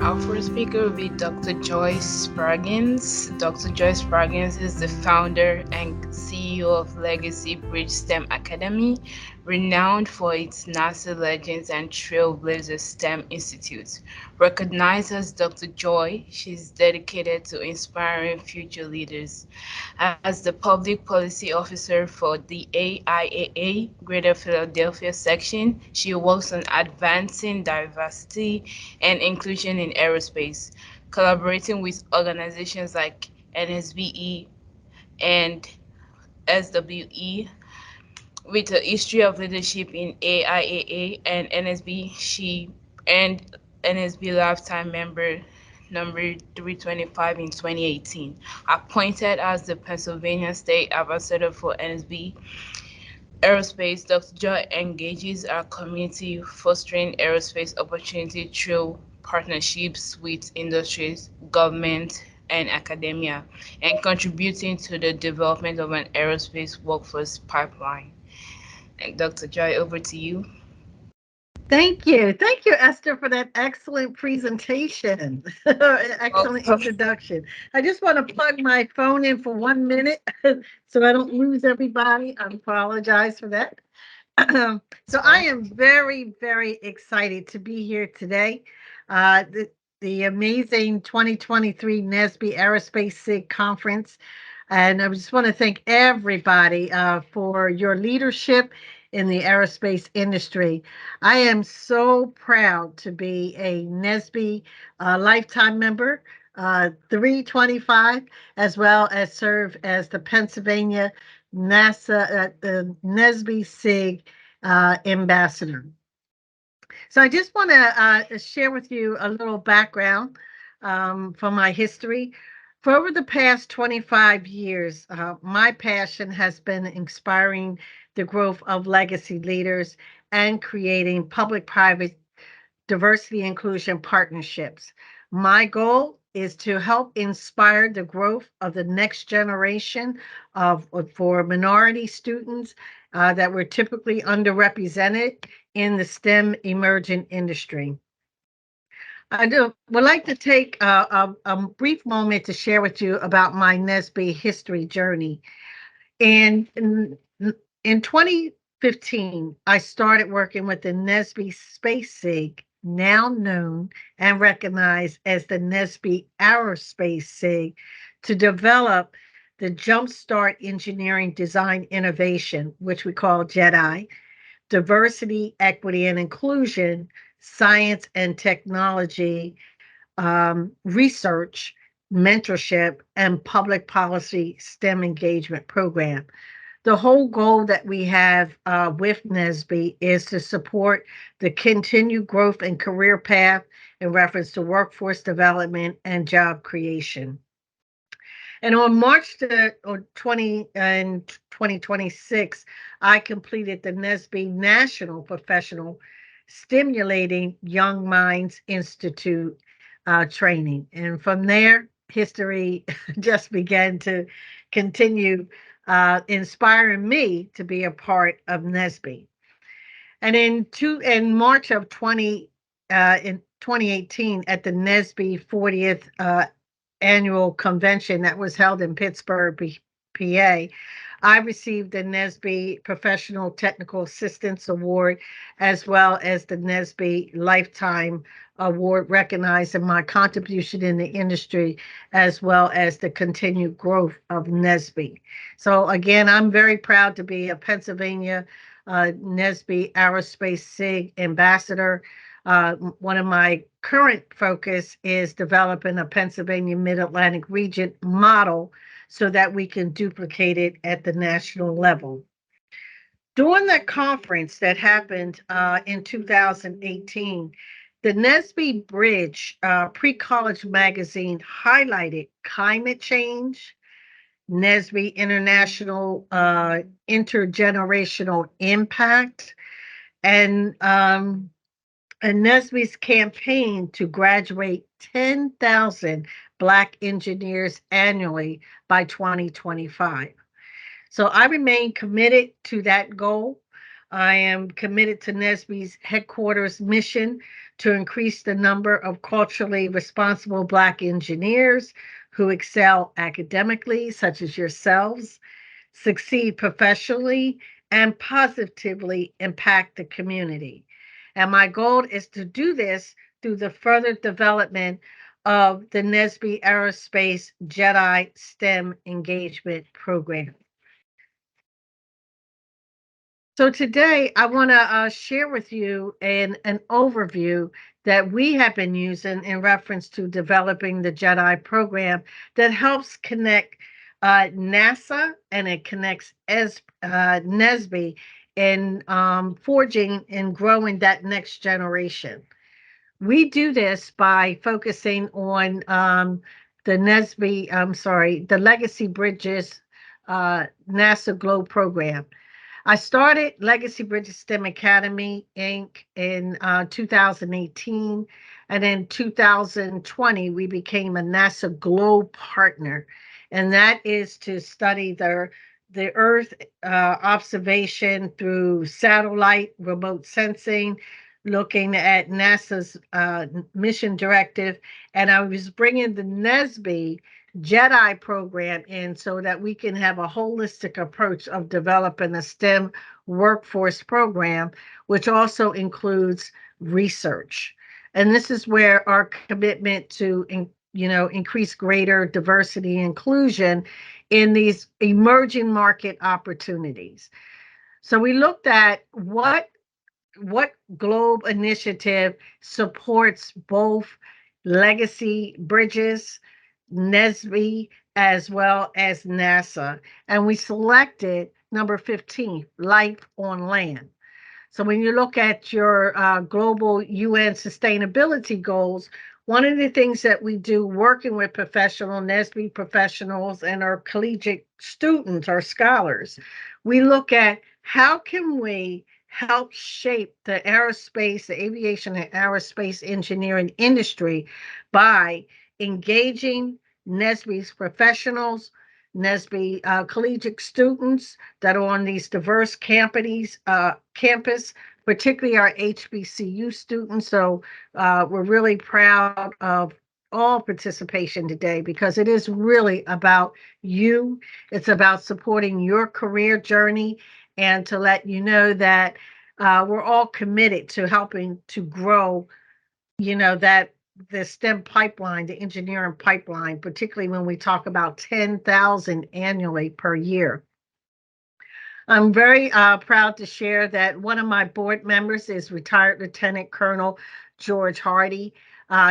Our first speaker will be Dr. Joi Spraggins. Dr. Joi Spraggins is the founder and CEO of Legacy Bridge STEM Academy, renowned for its NASA Legends and Trailblazer STEM Institute. Recognized as Dr. Joy, she's dedicated to inspiring future leaders. As the Public Policy Officer for the AIAA Greater Philadelphia section, she works on advancing diversity and inclusion in aerospace, collaborating with organizations like NSBE and SWE. With a history of leadership in AIAA and NSB, she earned NSB Lifetime Member number 325 in 2018. Appointed as the Pennsylvania State Ambassador for NSB Aerospace, Dr. Joy engages our community, fostering aerospace opportunity through partnerships with industries, government, and academia, and contributing to the development of an aerospace workforce pipeline. And Dr. Joy, over to you. Thank you. Thank you, Esther, for that excellent presentation. Excellent Welcome. introduction. I just want to plug my phone in for 1 minute so I don't lose everybody. I apologize for that. It's So I fine. am very, very excited to be here today. The amazing 2023 NSBE Aerospace SIG conference. And I just want to thank everybody for your leadership in the aerospace industry. I am so proud to be a NSBE lifetime member, 325, as well as serve as the Pennsylvania the NSBE SIG ambassador. So I just want to share with you a little background from my history. For over the past 25 years, my passion has been inspiring the growth of legacy leaders and creating public private diversity inclusion partnerships. My goal is to help inspire the growth of the next generation of for minority students that were typically underrepresented in the STEM emerging industry. Would like to take a brief moment to share with you about my NSBE history journey. And in 2015, I started working with the NSBE Space SIG, now known and recognized as the NSBE Aerospace SIG, to develop the Jumpstart Engineering Design Innovation, which we call JEDI, Diversity, Equity, and Inclusion, Science and Technology, Research, Mentorship, and Public Policy STEM Engagement Program. The whole goal that we have with NSBE is to support the continued growth and career path in reference to workforce development and job creation. And on March the 20 and 2026, I completed the NSBE National Professional Stimulating Young Minds Institute training. And from there, history just began to continue inspiring me to be a part of NSBE. And in March of 2018 at the NSBE 40th annual convention that was held in Pittsburgh, PA, I received the NSBE Professional Technical Assistance Award as well as the NSBE Lifetime Award, recognizing my contribution in the industry as well as the continued growth of NSBE. So again, I'm very proud to be a Pennsylvania NSBE Aerospace SIG ambassador. One of my current focus is developing a Pennsylvania Mid-Atlantic region model so that we can duplicate it at the national level. During that conference that happened in 2018, the NSBE Bridge pre-college magazine highlighted climate change, NSBE International Intergenerational Impact, and NSBE's campaign to graduate 10,000 Black engineers annually by 2025. So I remain committed to that goal. I am committed to NSBE's headquarters mission to increase the number of culturally responsible Black engineers who excel academically, such as yourselves, succeed professionally, and positively impact the community. And my goal is to do this through the further development of the NSBE Aerospace JEDI STEM Engagement Program. So today I want to share with you an overview that we have been using in reference to developing the JEDI program that helps connect NASA and it connects NSBE in forging and growing that next generation. We do this by focusing on the Legacy Bridges NASA Globe program. I started Legacy Bridges STEM Academy Inc. in 2018, and in 2020 we became a NASA Globe partner, and that is to study the Earth observation through satellite remote sensing, looking at NASA's mission directive, and I was bringing the NSBE JEDI program in so that we can have a holistic approach of developing a STEM workforce program, which also includes research. And this is where our commitment to increase greater diversity and inclusion in these emerging market opportunities. So we looked at what Globe initiative supports both legacy bridges, NSBE, as well as NASA. And we selected number 15, Life on Land. So when you look at your global UN sustainability goals, one of the things that we do working with professional NSBE professionals and our collegiate students, our scholars, we look at how can we help shape the aviation and aerospace engineering industry by engaging NSBE's professionals, NSBE collegiate students that are on these diverse campus, particularly our HBCU students. So we're really proud of all participation today because it is really about you. It's about supporting your career journey and to let you know that we're all committed to helping to grow, that the STEM pipeline, the engineering pipeline, particularly when we talk about 10,000 annually per year. I'm very proud to share that one of my board members is retired Lieutenant Colonel George Hardy.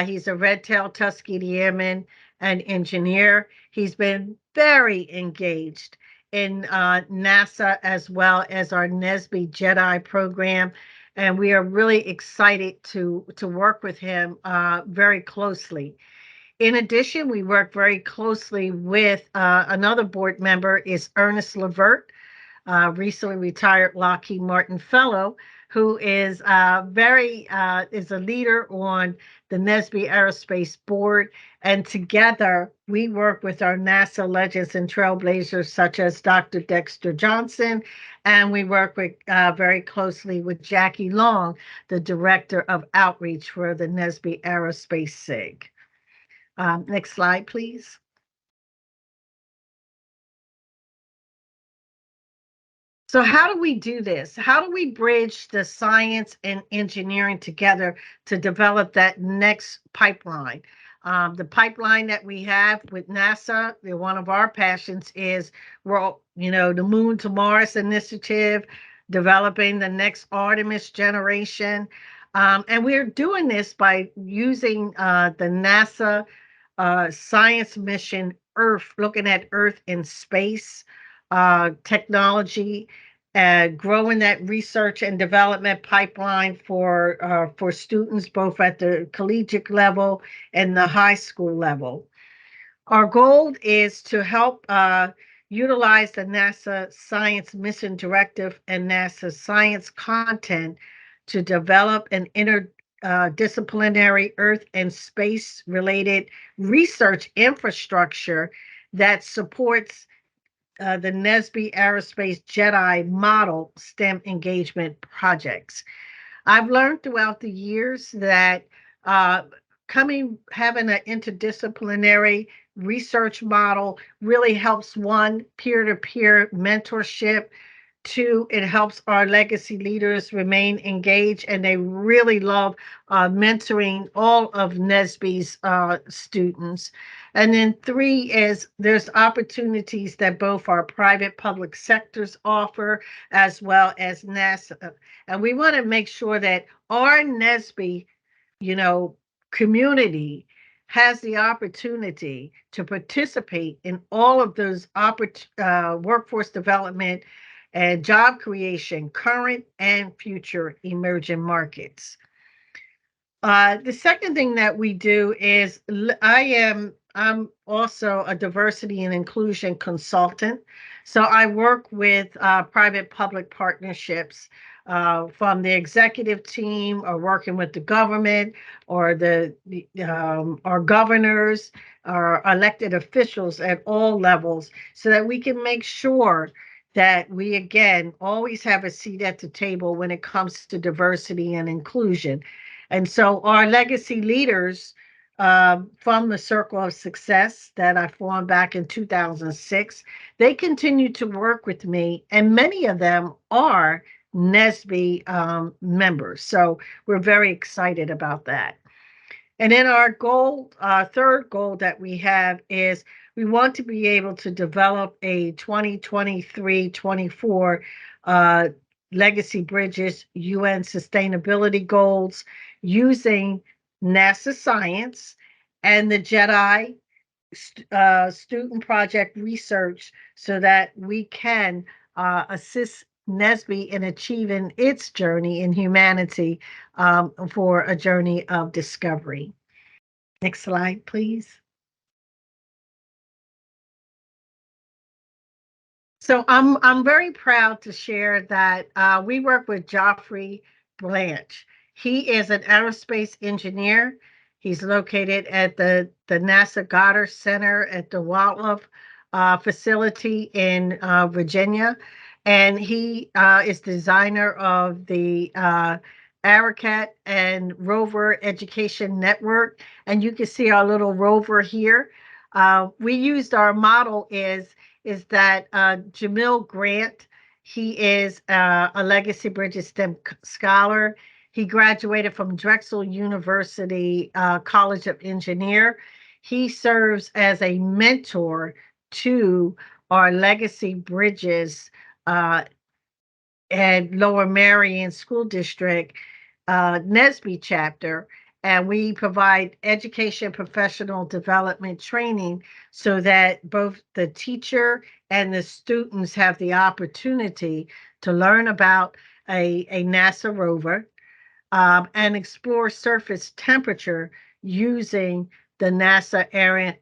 He's a red-tailed Tuskegee Airman and engineer. He's been very engaged in NASA as well as our NSBE JEDI program, and we are really excited to work with him very closely. In addition, we work very closely with another board member is Ernest Levert, recently retired Lockheed Martin fellow, who is is a leader on the NSBE Aerospace Board. And together, we work with our NASA legends and trailblazers such as Dr. Dexter Johnson, and we work with very closely with Jackie Long, the Director of Outreach for the NSBE Aerospace SIG. Next slide, please. So how do we do this? How do we bridge the science and engineering together to develop that next pipeline? The pipeline that we have with NASA, one of our passions is the Moon to Mars initiative, developing the next Artemis generation. And we're doing this by using the NASA science mission Earth, looking at Earth in space technology, growing that research and development pipeline for students both at the collegiate level and the high school level. Our goal is to help utilize the NASA Science Mission Directive and NASA science content to develop an interdisciplinary Earth and space related research infrastructure that supports the NSBE Aerospace JEDI model STEM engagement projects. I've learned throughout the years that uh, having an interdisciplinary research model really helps one peer to peer mentorship. Two, it helps our legacy leaders remain engaged, and they really love mentoring all of NSBE's students. And then three is there's opportunities that both our private public sectors offer as well as NASA. And we want to make sure that our NSBE, you know, community has the opportunity to participate in all of those workforce development and job creation, current and future emerging markets. The second thing that we do is I'm also a diversity and inclusion consultant. So I work with private public partnerships from the executive team or working with the government or our governors or elected officials at all levels so that we can make sure that we again always have a seat at the table when it comes to diversity and inclusion. And so our legacy leaders from the Circle of Success that I formed back in 2006, they continue to work with me, and many of them are NSBE members. So we're very excited about that. And then our third goal that we have is we want to be able to develop a 2023-24 uh, Legacy Bridges UN Sustainability Goals using NASA science and the JEDI student project research so that we can assist NSBE in achieving its journey in humanity for a journey of discovery. Next slide, please. So I'm very proud to share that we work with Joffrey Blanche. He is an aerospace engineer. He's located at the NASA Goddard Center at the Wildlife facility in Virginia, and he is designer of the ARACAT and Rover Education Network. And you can see our little rover here. We used our model is that Jamil Grant, he is a Legacy Bridges STEM scholar. He graduated from Drexel University College of Engineer. He serves as a mentor to our Legacy Bridges uh, and Lower Marion School District NSBE chapter, and we provide education professional development training so that both the teacher and the students have the opportunity to learn about a NASA rover and explore surface temperature using the NASA Aaron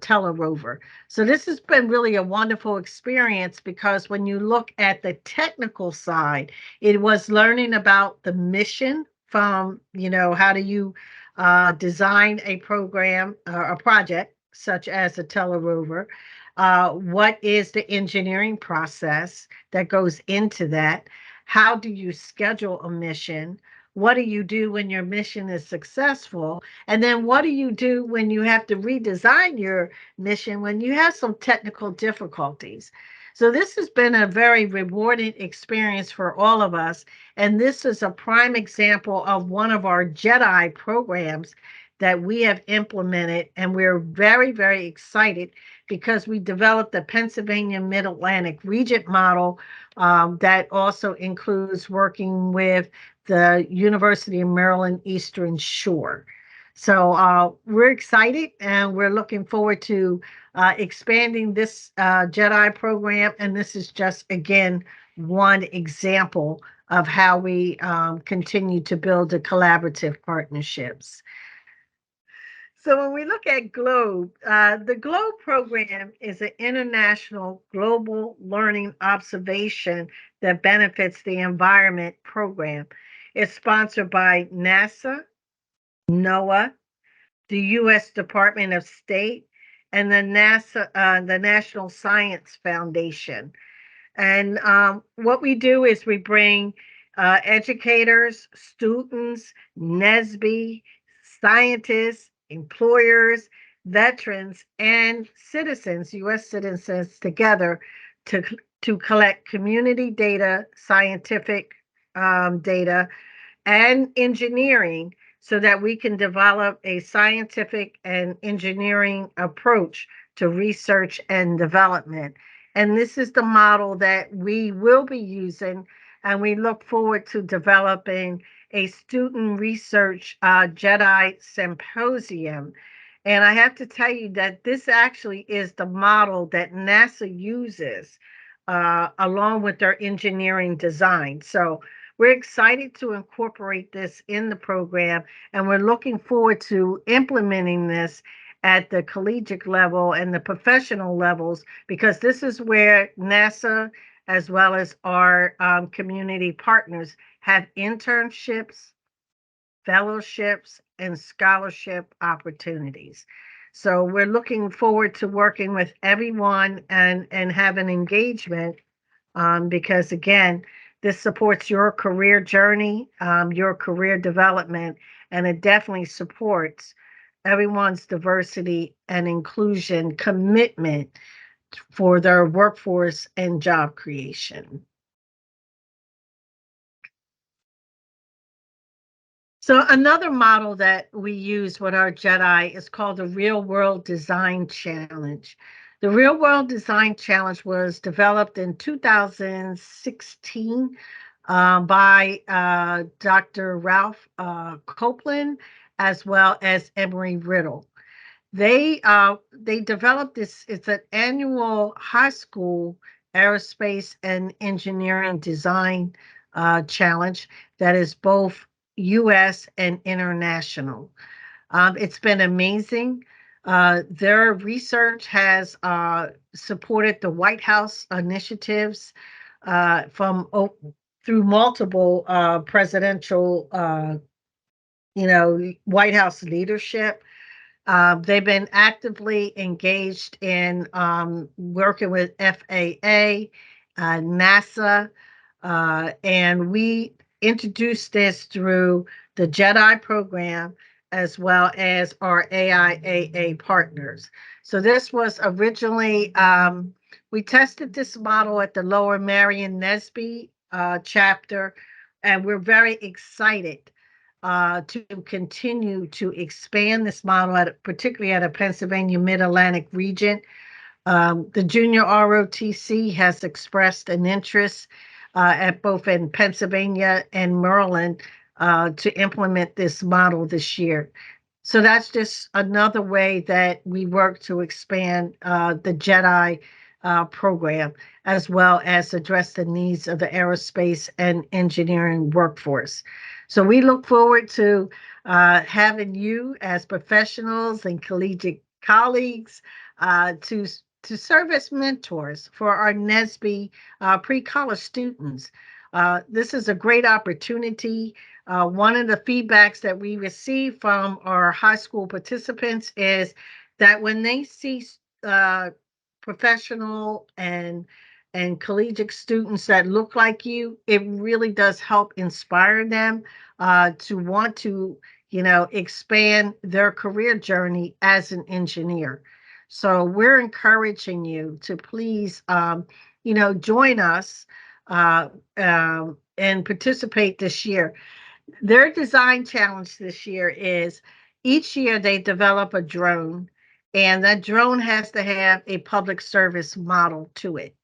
Telerover. So this has been really a wonderful experience because when you look at the technical side, it was learning about the mission from, how do you design a program or a project such as a telerover? What is the engineering process that goes into that? How do you schedule a mission? What do you do when your mission is successful? And then what do you do when you have to redesign your mission when you have some technical difficulties? So this has been a very rewarding experience for all of us. And this is a prime example of one of our JEDI programs that we have implemented. And we're very, very excited because we developed the Pennsylvania Mid-Atlantic Region model that also includes working with the University of Maryland Eastern Shore. So we're excited and we're looking forward to expanding this JEDI program. And this is just, again, one example of how we continue to build the collaborative partnerships. So when we look at GLOBE, the GLOBE program is an international global learning observation that benefits the environment program. It's sponsored by NASA, NOAA, the U.S. Department of State, and the National Science Foundation. And what we do is we bring educators, students, NSBE, scientists, employers, veterans, and citizens, U.S. citizens, together to, to collect community data, scientific data, and engineering so that we can develop a scientific and engineering approach to research and development. And this is the model that we will be using, and we look forward to developing a student research JEDI symposium. And I have to tell you that this actually is the model that NASA uses along with their engineering design. So we're excited to incorporate this in the program, and we're looking forward to implementing this at the collegiate level and the professional levels, because this is where NASA, as well as our community partners, have internships, fellowships, and scholarship opportunities. So we're looking forward to working with everyone and having engagement, because again, this supports your career journey, your career development, and it definitely supports everyone's diversity and inclusion commitment for their workforce and job creation. So another model that we use with our JEDI is called the Real World Design Challenge. The Real World Design Challenge was developed in 2016 by Dr. Ralph Copeland, as well as Emery Riddle. They developed this. It's an annual high school aerospace and engineering design challenge that is both U.S. and international. It's been amazing. Their research has supported the White House initiatives through multiple presidential, White House leadership. They've been actively engaged in working with FAA, NASA, and we introduced this through the JEDI program as well as our AIAA partners. So this was originally, we tested this model at the Lower Marion NSBE chapter, and we're very excited to continue to expand this model, particularly at a Pennsylvania Mid-Atlantic region. The junior ROTC has expressed an interest at both in Pennsylvania and Maryland to implement this model this year. So that's just another way that we work to expand the JEDI program, as well as address the needs of the aerospace and engineering workforce. So we look forward to having you as professionals and collegiate colleagues to serve as mentors for our NSBE pre-college students. This is a great opportunity. One of the feedbacks that we receive from our high school participants is that when they see professional and collegiate students that look like you, it really does help inspire them to want to, expand their career journey as an engineer. So we're encouraging you to please, join us and participate this year. Their design challenge this year is each year they develop a drone, and that drone has to have a public service model to it.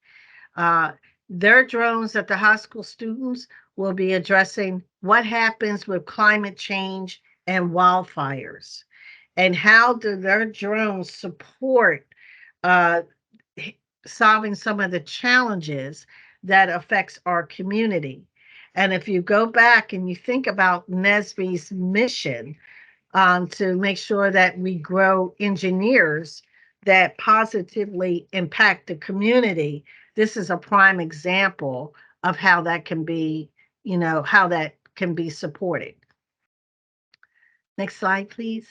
Uh, their drones that the high school students will be addressing what happens with climate change and wildfires, and how do their drones support uh, solving some of the challenges that affects our community. And if you go back and you think about NSBE's mission to make sure that we grow engineers that positively impact the community, this is a prime example of how that can be, how that can be supported. Next slide, please.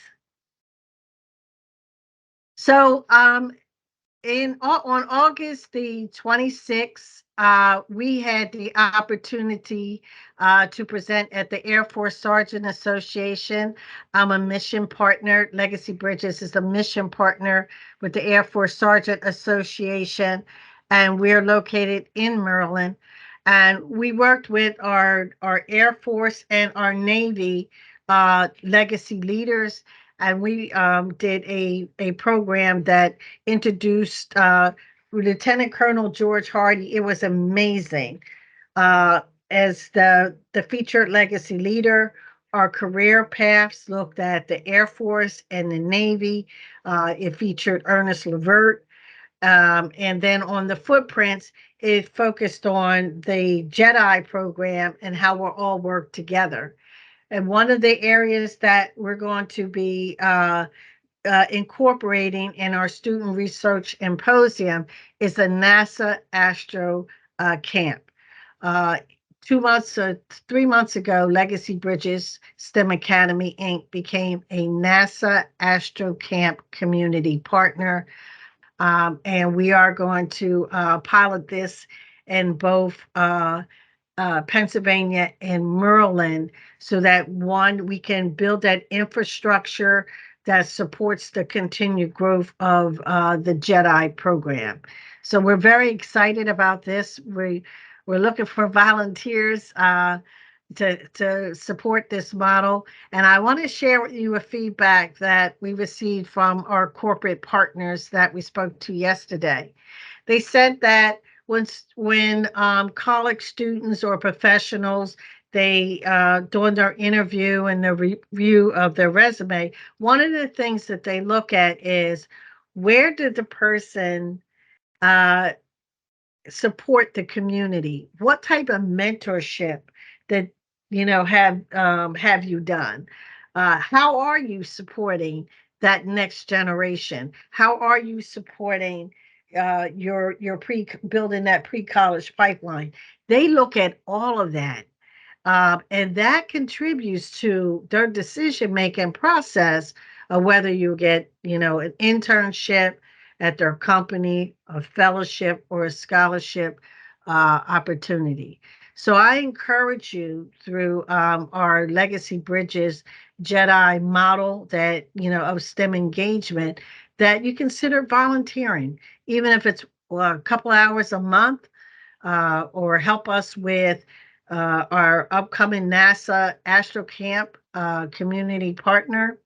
So, on August the 26th, we had the opportunity to present at the Air Force Sergeant Association. I'm a mission partner. Legacy Bridges is a mission partner with the Air Force Sergeant Association, and we're located in Maryland. And we worked with our Air Force and our Navy legacy leaders, and we did a program that introduced Lieutenant Colonel George Hardy. It was amazing. Uh, as the featured legacy leader, our career paths looked at the Air Force and the Navy. It featured Ernest Levert. And then on the footprints, it focused on the JEDI program and how we'll all work together. And one of the areas that we're going to be incorporating in our student research symposium is a NASA Astro camp. Uh, 2 months, 3 months ago, Legacy Bridges STEM Academy Inc. became a NASA Astro Camp community partner. And we are going to pilot this in both Pennsylvania and Maryland, so that one, we can build that infrastructure that supports the continued growth of the JEDI program. So we're very excited about this. We're looking for volunteers to support this model. And I want to share with you a feedback that we received from our corporate partners that we spoke to yesterday. They said that when college students or professionals, they during their interview and the review of their resume, one of the things that they look at is, where did the person uh, support the community? What type of mentorship that have you done? How are you supporting that next generation? How are you supporting your pre building that pre-college pipeline? They look at all of that, and that contributes to their decision making process of whether you get, an internship at their company, a fellowship, or a scholarship opportunity. So I encourage you through our Legacy Bridges JEDI model that, of STEM engagement, that you consider volunteering, even if it's a couple hours a month, or help us with our upcoming NASA Astro Camp community partner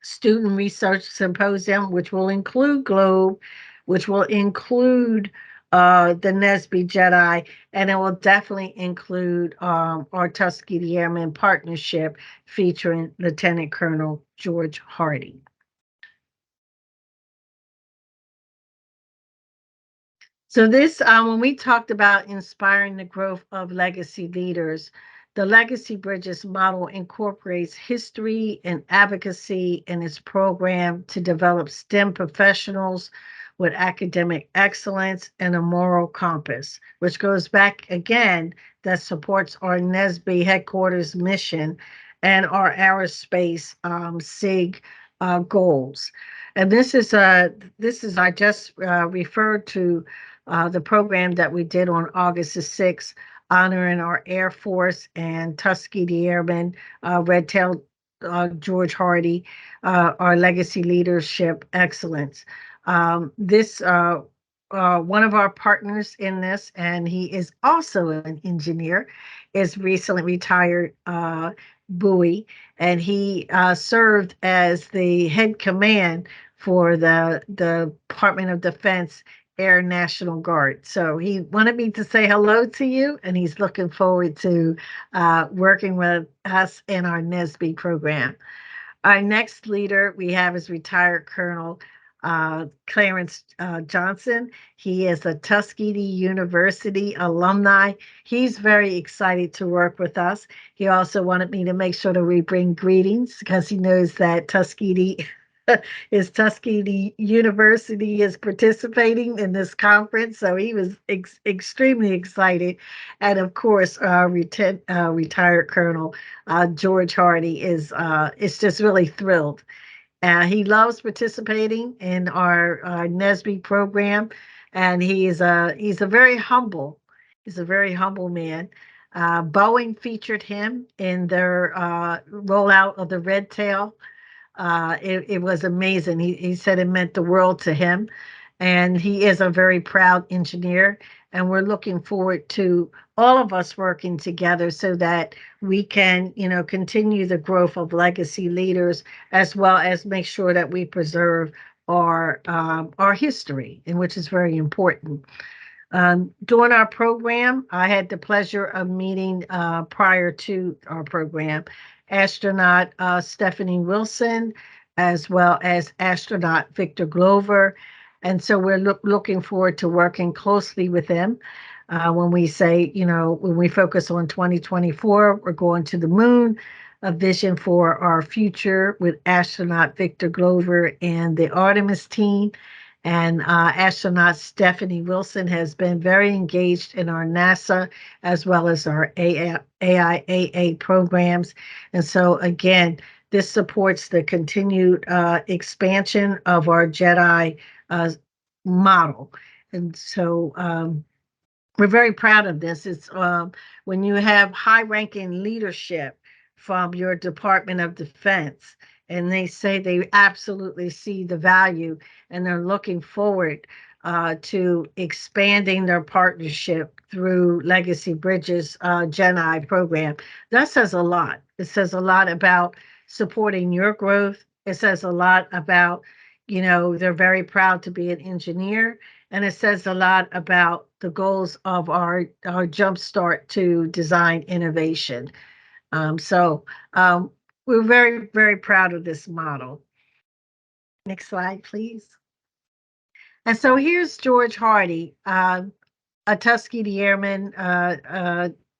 student research symposium, which will include Globe, which will include the NSBE JEDI, and it will definitely include our Tuskegee Airmen partnership featuring Lieutenant Colonel George Hardy. So this, when we talked about inspiring the growth of legacy leaders, the Legacy Bridges model incorporates history and advocacy in its program to develop STEM professionals with academic excellence and a moral compass, which goes back again, that supports our NSBE headquarters mission and our aerospace SIG goals. And this is I just referred to the program that we did on August the 6th, honoring our Air Force and Tuskegee Airmen, Red Tail George Hardy, our legacy leadership excellence. This One of our partners in this, and he is also an engineer, is recently retired Bowie, and he served as the head command for the Department of Defense Air National Guard. So he wanted me to say hello to you, and he's looking forward to working with us in our NSBE program. Our next leader we have is retired Colonel Clarence Johnson. He is a Tuskegee University alumni. He's very excited to work with us. He also wanted me to make sure that we bring greetings, because he knows that Tuskegee University is participating in this conference. So he was extremely excited. And of course, retired Colonel George Hardy is just really thrilled. He loves participating in our NSBE program, and he's a very humble. He's a very humble man. Boeing featured him in their rollout of the Red Tail. It was amazing. He said it meant the world to him. And he is a very proud engineer. And we're looking forward to all of us working together so that we can, continue the growth of legacy leaders, as well as make sure that we preserve our history, and which is very important. During our program, I had the pleasure of meeting prior to our program astronaut Stephanie Wilson, as well as astronaut Victor Glover. And so we're looking forward to working closely with them. When we say, when we focus on 2024, we're going to the moon, a vision for our future with astronaut Victor Glover and the Artemis team. And astronaut Stephanie Wilson has been very engaged in our NASA as well as our AIAA programs. And so, again, this supports the continued expansion of our JEDI uh, model. And so, we're very proud of this. It's when you have high ranking leadership from your Department of Defense, and they say they absolutely see the value and they're looking forward to expanding their partnership through Legacy Bridges Gen I program. That says a lot. It says a lot about supporting your growth. It says a lot about, they're very proud to be an engineer, and it says a lot about the goals of our jumpstart to design innovation. So we're very, very proud of this model. Next slide, please. And so here's George Hardy, a Tuskegee Airman.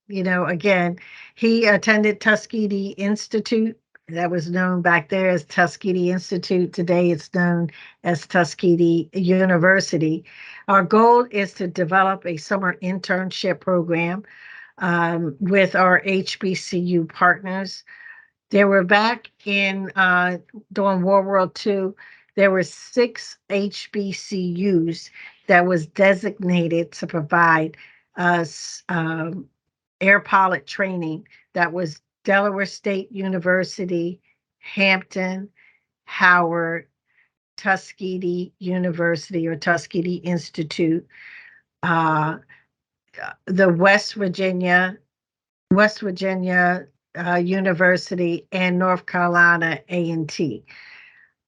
Again, he attended Tuskegee Institute. That was known back there as Tuskegee Institute. Today it's known as Tuskegee University. Our goal is to develop a summer internship program with our HBCU partners. They were back in during World War II. There were 6 HBCUs that was designated to provide us air pilot training. That was Delaware State University, Hampton, Howard, Tuskegee University or Tuskegee Institute, uh, the West Virginia University, and North Carolina A&T.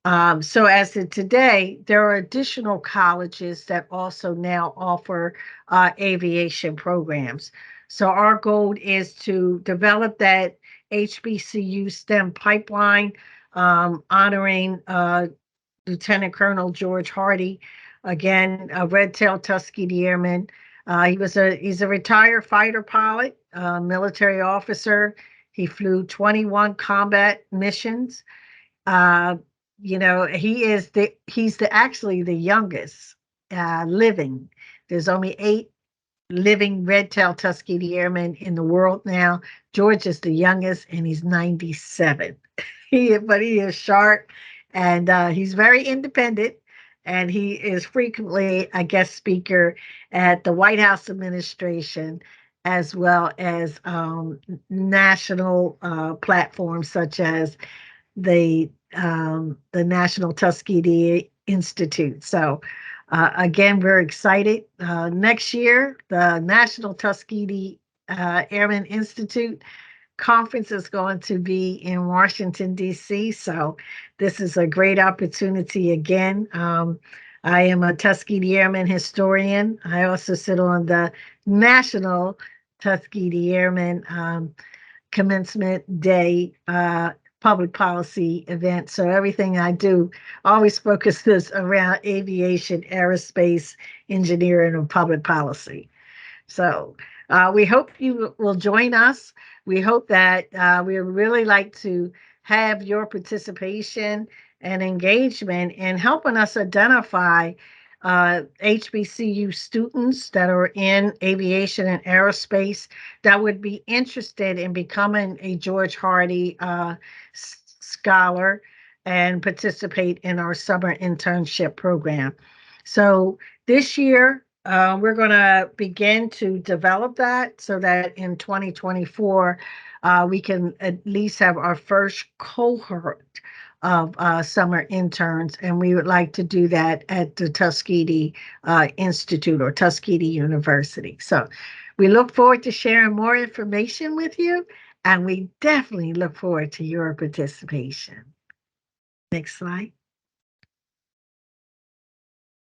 So as of today, there are additional colleges that also now offer aviation programs. So our goal is to develop that HBCU STEM pipeline, honoring Lieutenant Colonel George Hardy, again, a Red Tail Tuskegee Airman. He's a retired fighter pilot, military officer. He flew 21 combat missions. Uh, he's actually the youngest living. There's only 8 living red-tailed Tuskegee Airmen in the world now. George is the youngest, and he's 97. But he is sharp, and he's very independent, and he is frequently a guest speaker at the White House administration, as well as national platforms such as the National Tuskegee Institute. So again, we're excited. Next year, the National Tuskegee Airmen Institute conference is going to be in Washington, D.C. So this is a great opportunity again. I am a Tuskegee Airman historian. I also sit on the National Tuskegee Airmen Commencement Day public policy event. So everything I do always focuses around aviation, aerospace, engineering, and public policy. So we hope you will join us. We hope that we really like to have your participation and engagement in helping us identify HBCU students that are in aviation and aerospace that would be interested in becoming a George Hardy scholar. and participate in our summer internship program. So this year, we're going to begin to develop that so that in 2024, we can at least have our first cohort of summer interns, and we would like to do that at the Tuskegee Institute or Tuskegee University. So we look forward to sharing more information with you, and we definitely look forward to your participation. Next slide.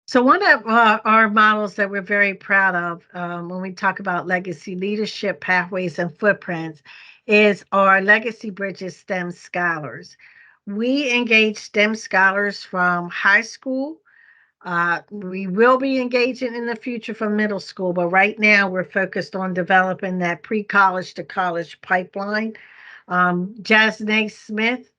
So one of our models that we're very proud of when we talk about legacy leadership pathways and footprints is our Legacy Bridges STEM Scholars. We engage STEM scholars from high school. We will be engaging in the future from middle school, but right now we're focused on developing that pre-college to college pipeline. Jasnae Smith,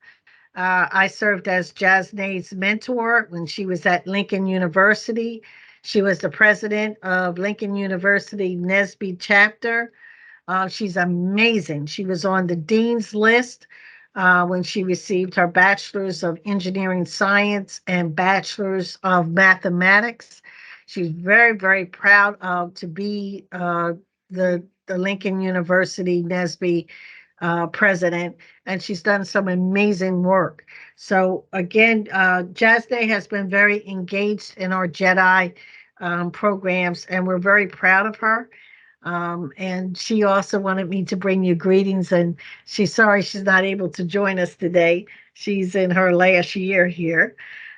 I served as Jasnae's mentor when she was at Lincoln University. She was the president of Lincoln University NSBE chapter. She's amazing. She was on the dean's list when she received her bachelor's of engineering science and bachelor's of mathematics. She's very, very proud of to be the Lincoln University NSBE president, and she's done some amazing work. So again, Jasne has been very engaged in our JEDI programs, and we're very proud of her. And she also wanted me to bring you greetings, and she's sorry she's not able to join us today. She's in her last year here,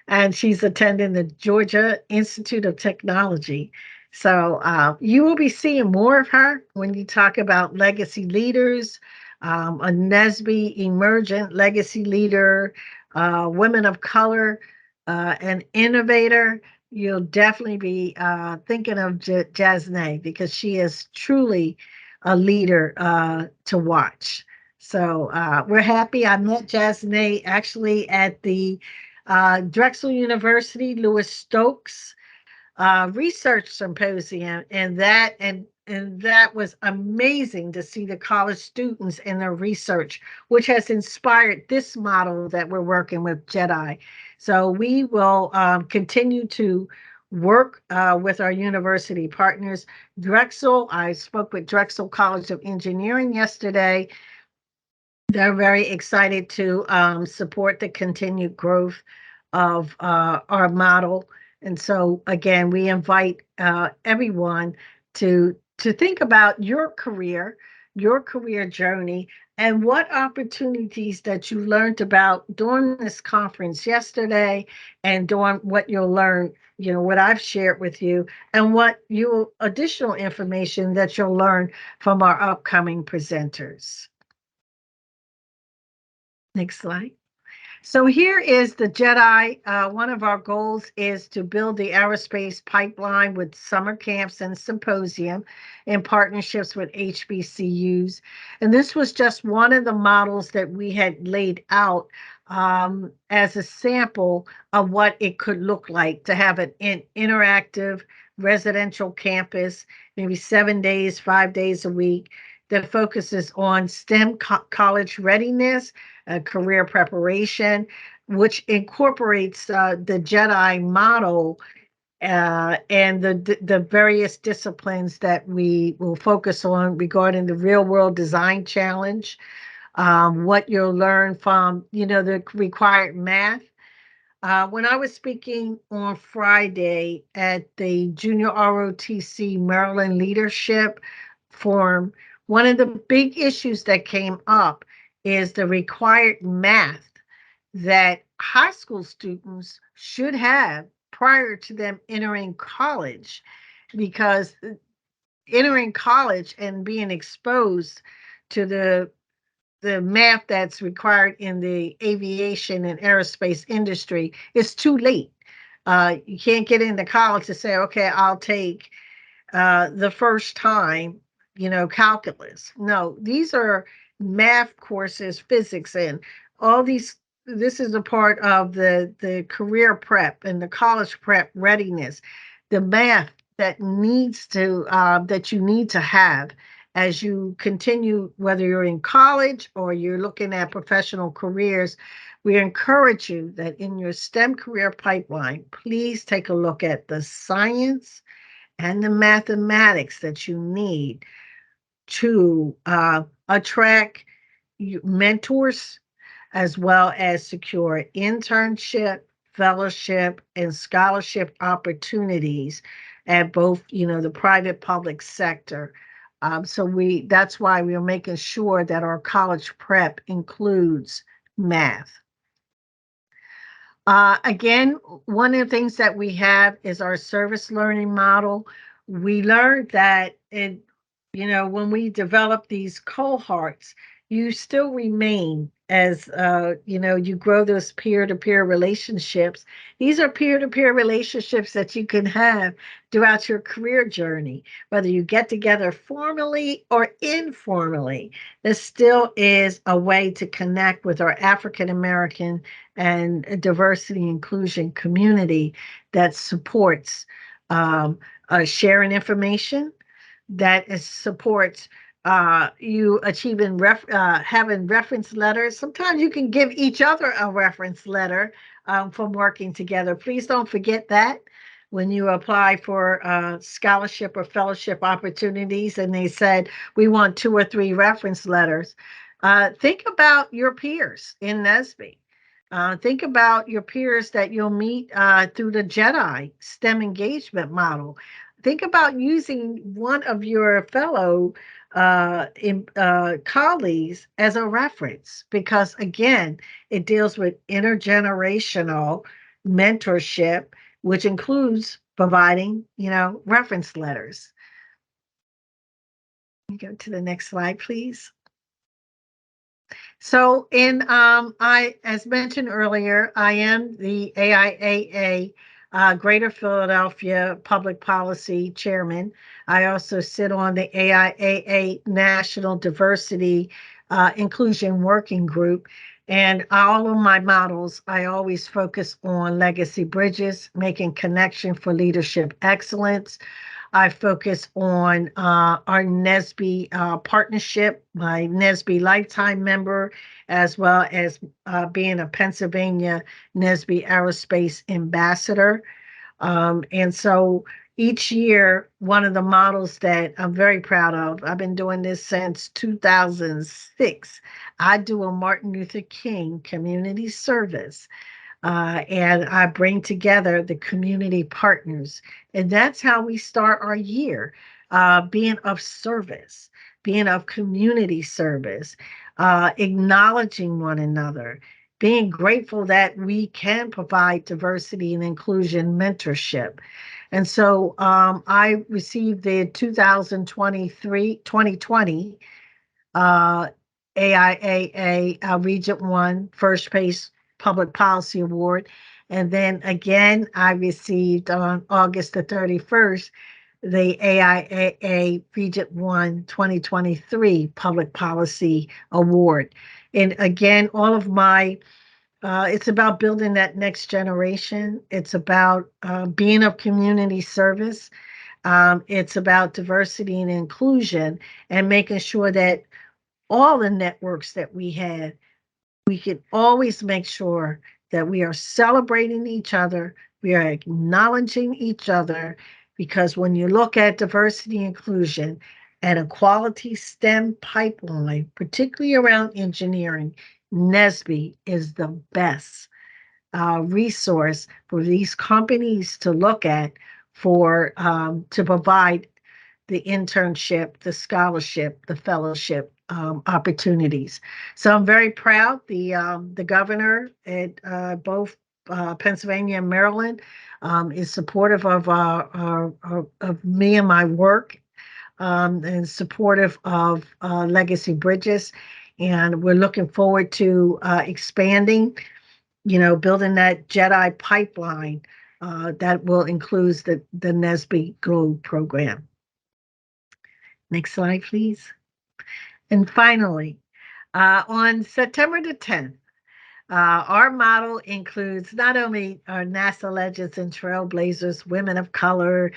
and she's attending the Georgia Institute of Technology. So you will be seeing more of her when you talk about legacy leaders, a NSBE emergent legacy leader, women of color, an innovator. You'll definitely be thinking of Jasne because she is truly a leader to watch. So we're happy. I met Jasne actually at the Drexel University Lewis Stokes research symposium, and that was amazing to see the college students and their research, which has inspired this model that we're working with JEDI. So we will continue to work with our university partners. Drexel, I spoke with Drexel College of Engineering yesterday. They're very excited to support the continued growth of our model. And so, again, we invite everyone to think about your career journey, and what opportunities that you learned about during this conference yesterday, and during what you'll learn, what I've shared with you, and what you additional information that you'll learn from our upcoming presenters. Next slide. So here is the JEDI. One of our goals is to build the aerospace pipeline with summer camps and symposium in partnerships with HBCUs. And this was just one of the models that we had laid out as a sample of what it could look like to have an interactive residential campus, maybe 7 days, 5 days a week, that focuses on STEM college readiness, career preparation, which incorporates the JEDI model and the various disciplines that we will focus on regarding the real world design challenge, what you'll learn from, the required math. When I was speaking on Friday at the Junior ROTC Maryland Leadership Forum, one of the big issues that came up is the required math that high school students should have prior to them entering college, because entering college and being exposed to the math that's required in the aviation and aerospace industry is too late. You can't get into college to say, okay, I'll take the first time, calculus. No, these are math courses, physics, and all these. This is a part of the career prep and the college prep readiness, the math that you need to have, as you continue, whether you're in college or you're looking at professional careers, we encourage you that in your STEM career pipeline, please take a look at the science and the mathematics that you need to attract mentors as well as secure internship, fellowship, and scholarship opportunities at both, the private public sector. So that's why we are making sure that our college prep includes math. Again, one of the things that we have is our service learning model. We learned that when we develop these cohorts, you still remain as, you grow those peer-to-peer relationships. These are peer-to-peer relationships that you can have throughout your career journey, whether you get together formally or informally. This still is a way to connect with our African American and diversity inclusion community that supports sharing information, that supports you achieving having reference letters. Sometimes you can give each other a reference letter from working together. Please don't forget that when you apply for scholarship or fellowship opportunities and they said we want 2 or 3 reference letters. Think about your peers in NSBE. Think about your peers that you'll meet through the JEDI STEM engagement model. Think about using one of your fellow colleagues as a reference because, again, it deals with intergenerational mentorship, which includes providing, reference letters. Go to the next slide, please. So as mentioned earlier, I am the AIAA Greater Philadelphia Public Policy Chairman. I also sit on the AIAA National Diversity Inclusion Working Group. And all of my models, I always focus on legacy bridges, making connection for leadership excellence. I focus on our NSBE partnership, my NSBE lifetime member, as well as being a Pennsylvania NSBE Aerospace ambassador. And so each year, one of the models that I'm very proud of, I've been doing this since 2006. I do a Martin Luther King community service. And I bring together the community partners. And that's how we start our year, being of service, being of community service, acknowledging one another, being grateful that we can provide diversity and inclusion mentorship. And so I received the 2020 AIAA Regent 1 First Place Public Policy Award. And then again, I received on August the 31st, the AIAA Regent 1 2023 Public Policy Award. And again, all of my it's about building that next generation. It's about being of community service. It's about diversity and inclusion and making sure that all the networks that we had, we can always make sure that we are celebrating each other, we are acknowledging each other, because when you look at diversity inclusion and a quality STEM pipeline, particularly around engineering, NSBE is the best resource for these companies to look at for to provide the internship, the scholarship, the fellowship opportunities. So I'm very proud. The governor at both Pennsylvania and Maryland is supportive of me and my work, and supportive of Legacy Bridges. And we're looking forward to expanding, building that JEDI pipeline that will include the NSBE Globe program. Next slide, please. And finally, on September the 10th, Our model includes not only our NASA legends and trailblazers, women of color,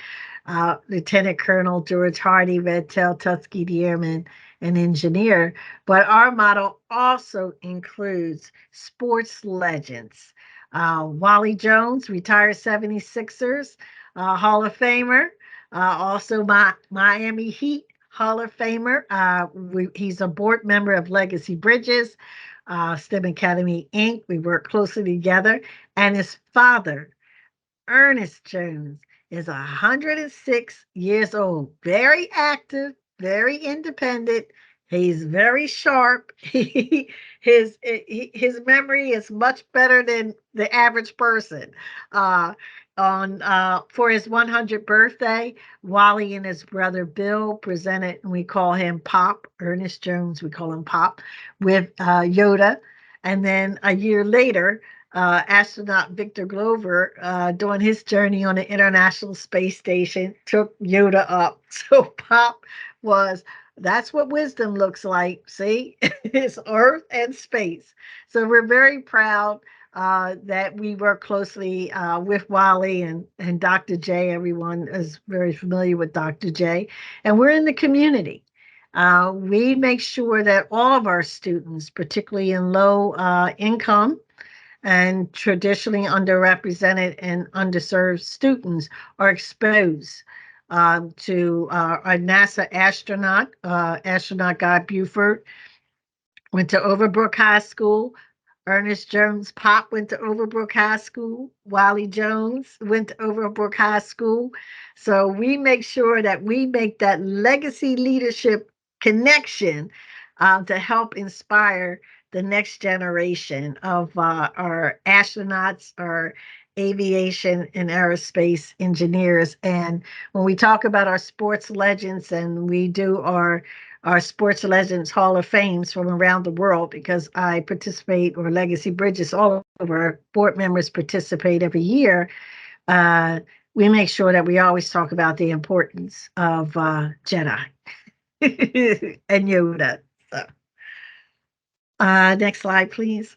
Lieutenant Colonel George Hardy, Red Tail Tuskegee Airman, and engineer, but our model also includes sports legends. Wally Jones, retired 76ers, Hall of Famer, also my Miami Heat Hall of Famer. He's a board member of Legacy Bridges, STEM Academy Inc. We work closely together. And his father, Ernest Jones, is 106 years old, very active, very independent. He's very sharp. His memory is much better than the average person. Uh, on For his 100th birthday, Wally and his brother Bill presented, and we call him Pop, Ernest Jones, we call him Pop, with Yoda. And then a year later, astronaut Victor Glover, during his journey on the International Space Station, took Yoda up. So Pop was, that's what wisdom looks like. See, it's Earth and space. So we're very proud that we work closely with Wally and Dr. J. Everyone is very familiar with Dr. J. And we're in the community. We make sure that all of our students, particularly in low income and traditionally underrepresented and underserved students, are exposed to a NASA astronaut Guy Buford, went to Overbrook High School. Ernest Jones Pop went to Overbrook High School. Wally Jones went to Overbrook High School. So we make sure that we make that legacy leadership connection to help inspire the next generation of our astronauts, our aviation and aerospace engineers. And when we talk about our sports legends, and we do our Sports Legends Hall of Fames from around the world, because I participate, or Legacy Bridges, all of our board members participate every year. Uh, we make sure that we always talk about the importance of Jedi and Yoda. So, next slide, please.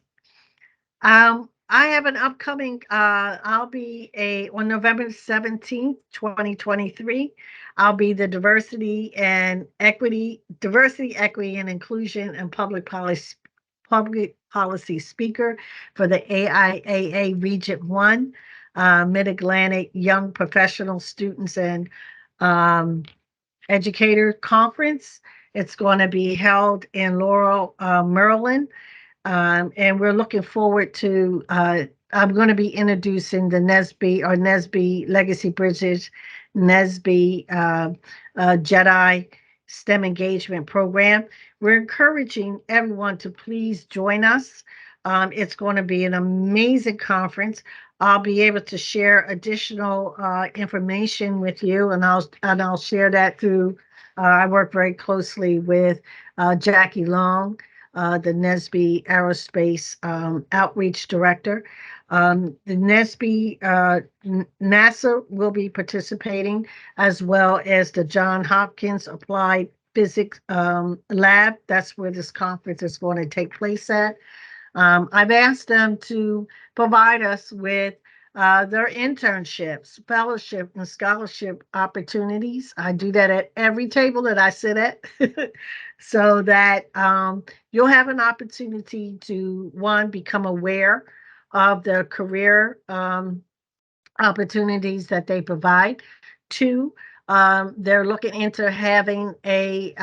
I have an upcoming, I'll be on November 17th, 2023. I'll be the diversity, equity, and inclusion and public policy speaker for the AIAA Region 1, Mid-Atlantic Young Professional Students and um, Educator Conference. It's going to be held in Laurel, Maryland, and we're looking forward to. I'm going to be introducing the NSBE Legacy Bridges NSBE Jedi STEM Engagement Program. We're encouraging everyone to please join us. It's going to be an amazing conference. I'll be able to share additional information with you, and I'll share that through. I work very closely with Jackie Long, the NSBE Aerospace Outreach Director. The NSBE, NASA will be participating, as well as the John Hopkins Applied Physics Lab. That's where this conference is going to take place at. I've asked them to provide us with their internships, fellowship, and scholarship opportunities. I do that at every table that I sit at, so that you'll have an opportunity to, one, become aware of the career opportunities that they provide. Two, they're looking into having a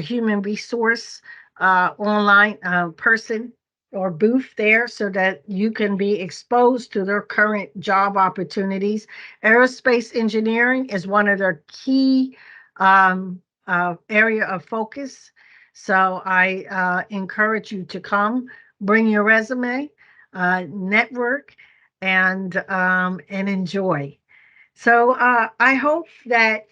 human resource online person or booth there, so that you can be exposed to their current job opportunities. Aerospace engineering is one of their key area of focus. So I encourage you to come, bring your resume, network, and enjoy. So I hope that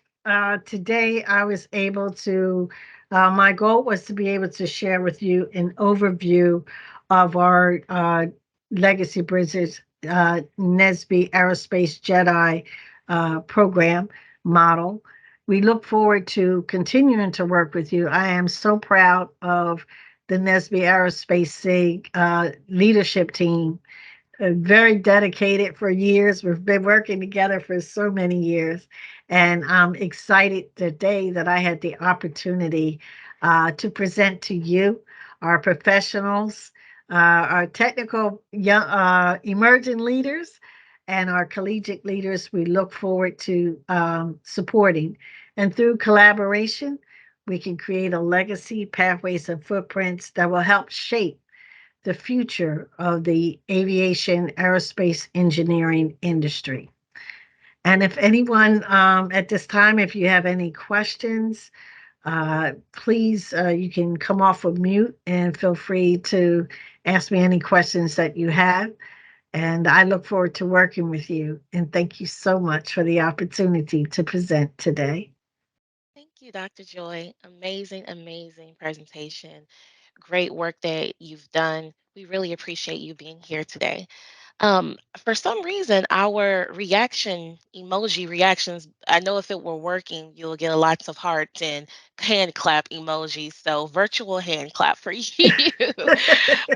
today I was able to. My goal was to be able to share with you an overview of our Legacy Bridges NSBE Aerospace Jedi program model. We look forward to continuing to work with you. I am so proud of the NSBE Aerospace SIG leadership team, very dedicated for years. We've been working together for so many years. And I'm excited today that I had the opportunity to present to you, our professionals, our technical young, emerging leaders, and our collegiate leaders we look forward to supporting. And through collaboration, we can create a legacy, pathways, and footprints that will help shape the future of the aviation aerospace engineering industry. And if anyone at this time, if you have any questions, please, you can come off of mute and feel free to ask me any questions that you have. And I look forward to working with you. And thank you so much for the opportunity to present today. Thank you, Dr. Joy. Amazing, amazing presentation. Great work that you've done. We really appreciate you being here today. For some reason, our reaction emoji reactions, I know if it were working, you'll get lots of hearts and hand clap emojis. So, virtual hand clap for you.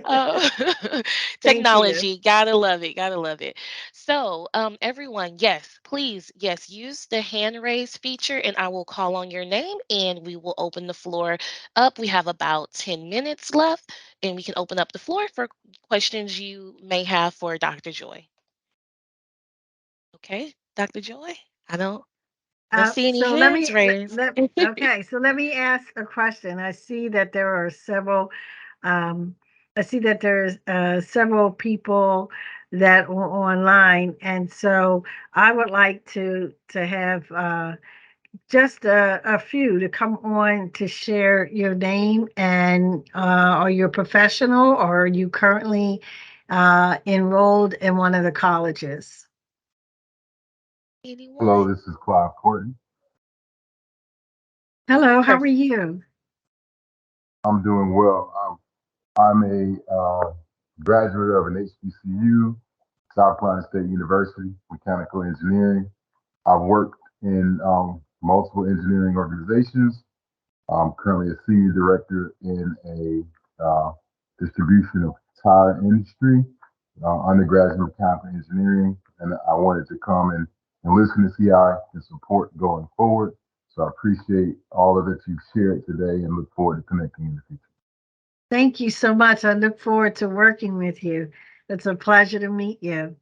Uh, Thank you. technology, gotta love it, gotta love it. So, everyone, yes, please, yes, use the hand raise feature, and I will call on your name, and we will open the floor up. We have about 10 minutes left, and we can open up the floor for questions you may have for Dr. Joy. Okay, Dr. Joy, I don't see any So let hands me raised. okay. So let me ask a question. I see that there are several. Um, I see that there's several people that are online, and so I would like to have just a few to come on to share your name and are you a professional or are you currently enrolled in one of the colleges? Anyone? Hello, this is Clive Courtney. Hello, how are Perfect. you? I'm doing well. I'm a graduate of an HBCU, South Carolina State University, mechanical engineering. I've worked in multiple engineering organizations. I'm currently a senior director in a distribution of tire industry, undergraduate mechanical engineering, and I wanted to come and listen to see how I can support going forward. So I appreciate all of that you've shared today and look forward to connecting in the future. Thank you so much. I look forward to working with you. It's a pleasure to meet you.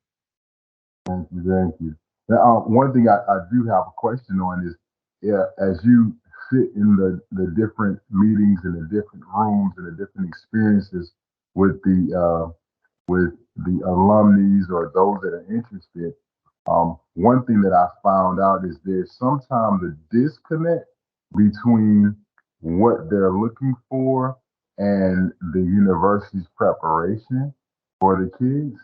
Thank you, thank you. Now, one thing I do have a question on is, yeah, as you sit in the different meetings and the different rooms and the different experiences with with the alumni or those that are interested, one thing that I found out is there's sometimes a disconnect between what they're looking for and the university's preparation for the kids.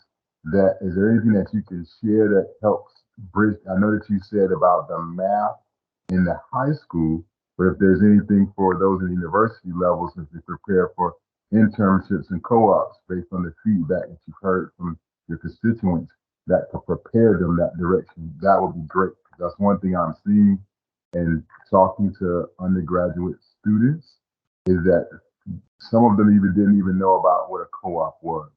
That is there anything that you can share that helps bridge? I know that you said about the math in the high school, but if there's anything for those in the university levels as they prepare for internships and co-ops based on the feedback that you've heard from your constituents that could prepare them that direction, that would be great. That's one thing I'm seeing and talking to undergraduate students is that some of them even didn't even know about what a co-op was.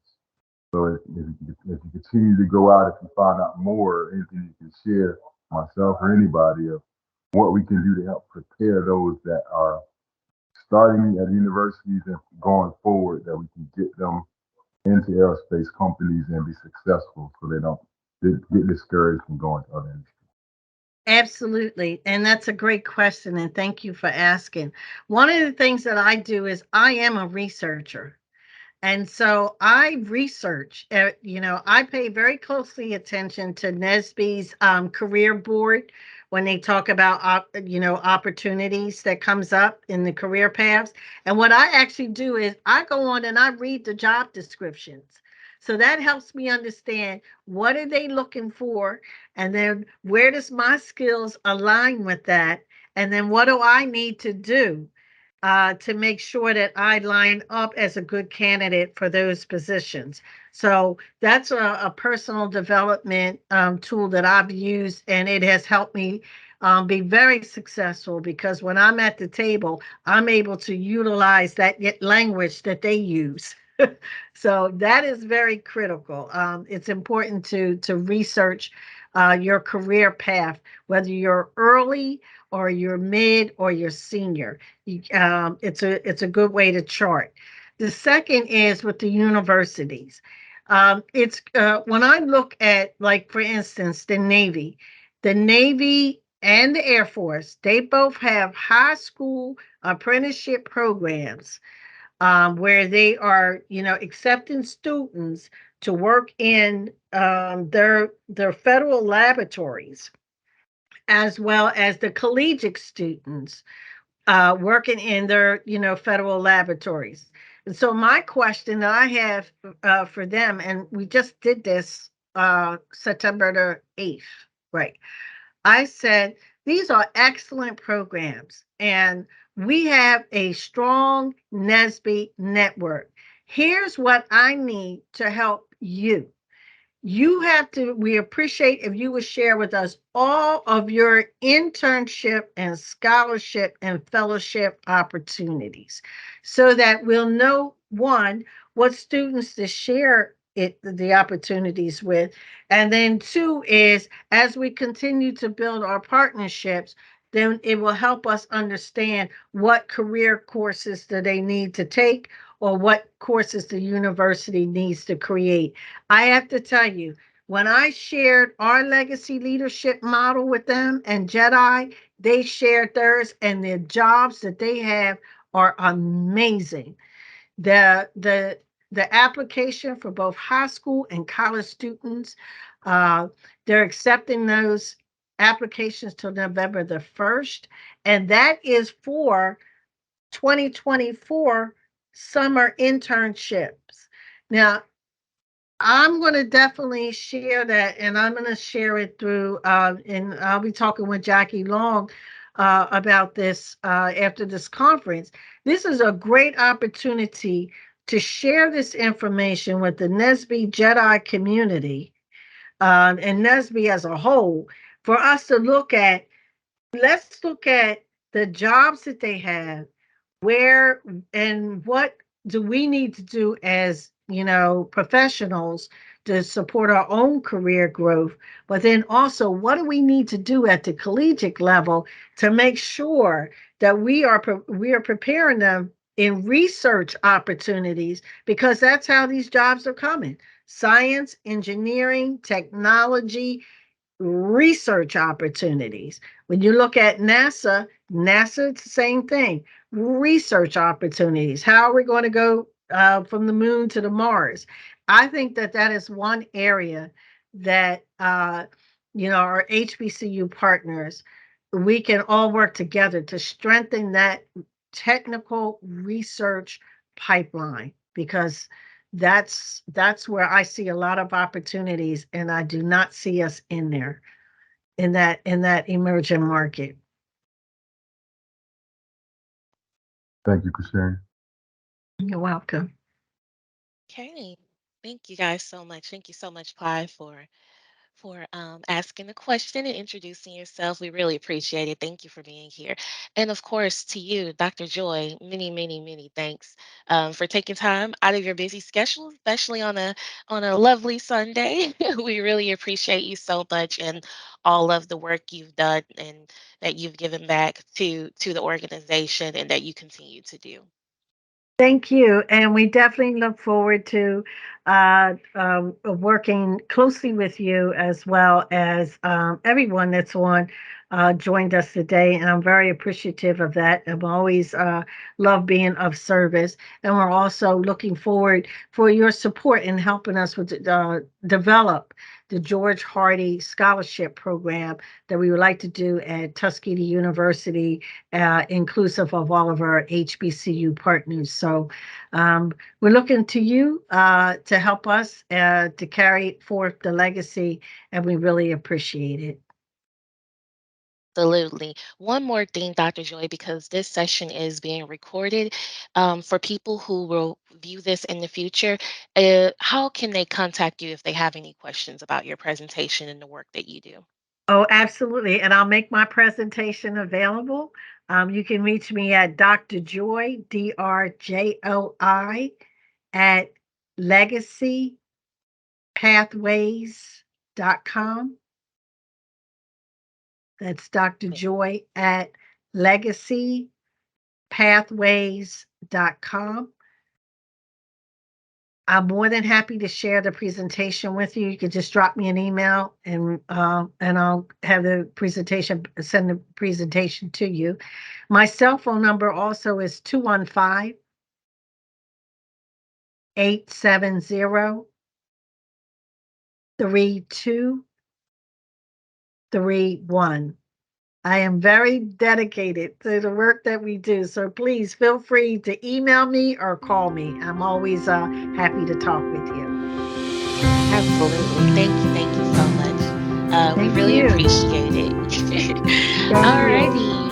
So if you continue to go out, if you find out more, anything you can share, myself or anybody, of what we can do to help prepare those that are starting at universities and going forward, that we can get them into aerospace companies and be successful so they don't get discouraged from going to other industries. Absolutely. And that's a great question. And thank you for asking. One of the things that I do is I am a researcher. And so I research, I pay very closely attention to NSBE's career board when they talk about, opportunities that comes up in the career paths. And what I actually do is I go on and I read the job descriptions. So that helps me understand what are they looking for, and then where does my skills align with that, and then what do I need to do to make sure that I line up as a good candidate for those positions. So that's a personal development tool that I've used, and it has helped me be very successful, because when I'm at the table, I'm able to utilize that language that they use. So that is very critical. It's important to research your career path, whether you're early or you're mid or you're senior. It's a good way to chart. The second is with the universities. It's when I look at, like, for instance, the Navy and the Air Force, they both have high school apprenticeship programs, where they are, accepting students to work in their federal laboratories, as well as the collegiate students working in their, federal laboratories. And so my question that I have for them, and we just did this September the 8th, right? I said, these are excellent programs, and we have a strong NSBE network. Here's what I need to help you. We appreciate if you would share with us all of your internship and scholarship and fellowship opportunities, so that we'll know, one, what students to share the opportunities with. And then two is, as we continue to build our partnerships, then it will help us understand what career courses do they need to take, or what courses the university needs to create. I have to tell you, when I shared our legacy leadership model with them and JEDI, they shared theirs, and the jobs that they have are amazing. The the the application for both high school and college students, uh, they're accepting those applications till November the 1st, and that is for 2024 summer internships. Now, I'm going to definitely share that, and I'm going to share it through, and I'll be talking with Jackie Long about this after this conference. This is a great opportunity to share this information with the NSBE Jedi community, and NSBE as a whole, for us to look at. Let's look at the jobs that they have, where and what do we need to do as, professionals, to support our own career growth, but then also, what do we need to do at the collegiate level to make sure that we are preparing them in research opportunities, because that's how these jobs are coming: science, engineering, technology, research opportunities. When you look at NASA, it's the same thing. Research opportunities. How are we going to go from the moon to the Mars? I think that that is one area that, our HBCU partners, we can all work together to strengthen that technical research pipeline, because that's where I see a lot of opportunities, and I do not see us in there, in that emerging market. Thank you for sharing. You're welcome. Okay. Thank you guys so much. Thank you so much, Pi, for asking the question and introducing yourself. We really appreciate it. Thank you for being here. And of course, to you, Dr. Joy, many, many, many thanks for taking time out of your busy schedule, especially on a lovely Sunday. We really appreciate you so much, and all of the work you've done and that you've given back to the organization and that you continue to do. Thank you. And we definitely look forward to working closely with you, as well as everyone that's joined us today. And I'm very appreciative of that. I'm always love being of service. And we're also looking forward for your support in helping us with develop the George Hardy Scholarship Program that we would like to do at Tuskegee University, inclusive of all of our HBCU partners. So we're looking to you to help us to carry forth the legacy, and we really appreciate it. Absolutely. One more thing, Dr. Joy, because this session is being recorded, for people who will view this in the future, how can they contact you if they have any questions about your presentation and the work that you do? Oh, absolutely. And I'll make my presentation available. You can reach me at Dr. Joy, DRJOI, at legacypathways.com. That's Dr. Okay. Joy at legacypathways.com. I'm more than happy to share the presentation with you. You could just drop me an email and I'll have the presentation, send the presentation to you. My cell phone number also is 215-870-3231. I am very dedicated to the work that we do. So please feel free to email me or call me. I'm always happy to talk with you. Absolutely. Thank you. Thank you so much. We Thank really you. appreciate it. Thank All you. righty.